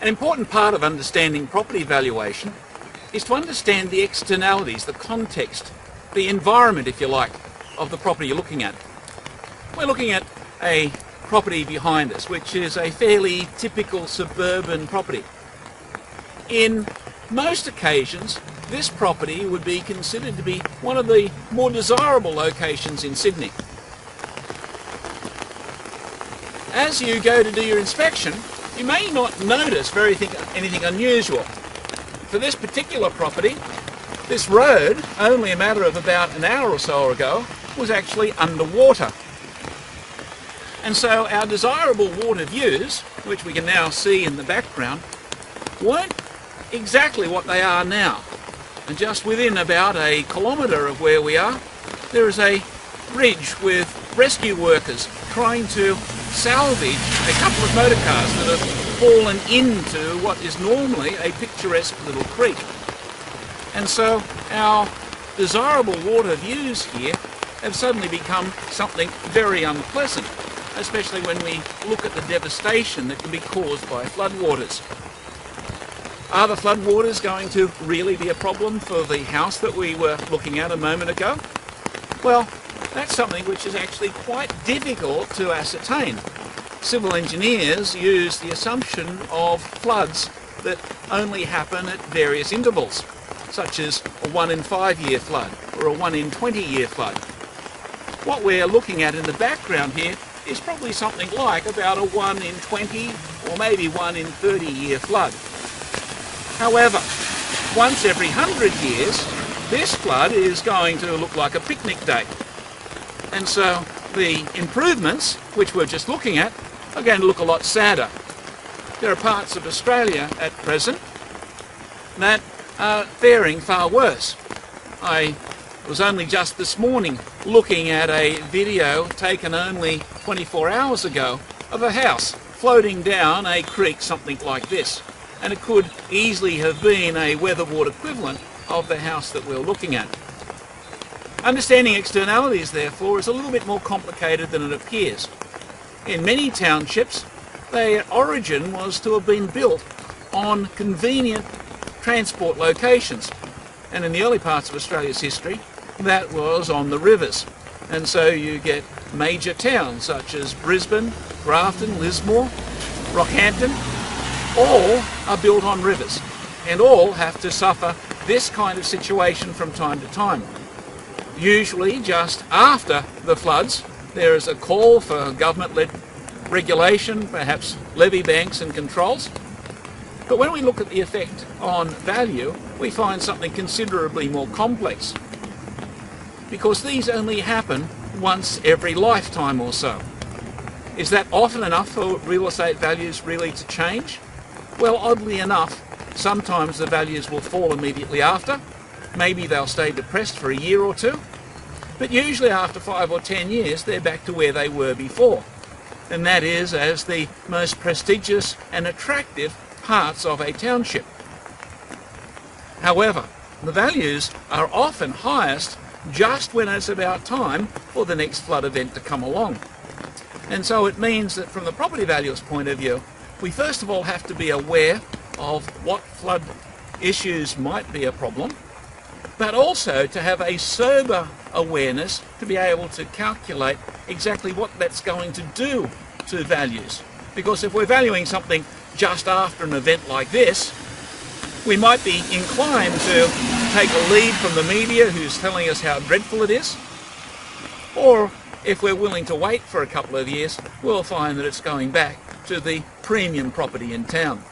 An important part of understanding property valuation is to understand the externalities, the context, the environment, if you like, of the property you're looking at. We're looking at a property behind us, which is a fairly typical suburban property. In most occasions, this property would be considered to be one of the more desirable locations in Sydney. As you go to do your inspection, you may not notice anything unusual. For this particular property, this road, only a matter of about an hour or so ago, was actually underwater. And so our desirable water views, which we can now see in the background, weren't exactly what they are now. And just within about a kilometre of where we are, there is a bridge with rescue workers trying to salvage a couple of motor cars that have fallen into what is normally a picturesque little creek. And so our desirable water views here have suddenly become something very unpleasant, especially when we look at the devastation that can be caused by floodwaters. Are the floodwaters going to really be a problem for the house that we were looking at a moment ago? Well, that's something which is actually quite difficult to ascertain. Civil engineers use the assumption of floods that only happen at various intervals, such as a 1 in 5 year flood or a 1 in 20 year flood. What we're looking at in the background here is probably something like about a 1 in 20 or maybe 1 in 30 year flood. However, once every 100 years, this flood is going to look like a picnic day. And so the improvements, which we're just looking at, are going to look a lot sadder. There are parts of Australia at present that are faring far worse. I was only just this morning looking at a video taken only 24 hours ago of a house floating down a creek something like this. And it could easily have been a weatherboard equivalent of the house that we're looking at. Understanding externalities, therefore, is a little bit more complicated than it appears. In many townships, their origin was to have been built on convenient transport locations. And in the early parts of Australia's history, that was on the rivers. And so you get major towns such as Brisbane, Grafton, Lismore, Rockhampton, all are built on rivers, and all have to suffer this kind of situation from time to time. Usually just after the floods, there is a call for government-led regulation, perhaps levy banks and controls. But when we look at the effect on value, we find something considerably more complex, because these only happen once every lifetime or so. Is that often enough for real estate values really to change? Well, oddly enough, sometimes the values will fall immediately after. Maybe they'll stay depressed for a year or two. But usually after 5 or 10 years, they're back to where they were before. And that is as the most prestigious and attractive parts of a township. However, the values are often highest just when it's about time for the next flood event to come along. And so it means that from the property valuer's point of view, we first of all have to be aware of what flood issues might be a problem, but also to have a sober awareness to be able to calculate exactly what that's going to do to values. Because if we're valuing something just after an event like this, we might be inclined to take a lead from the media who's telling us how dreadful it is, or if we're willing to wait for a couple of years, we'll find that it's going back to the premium property in town.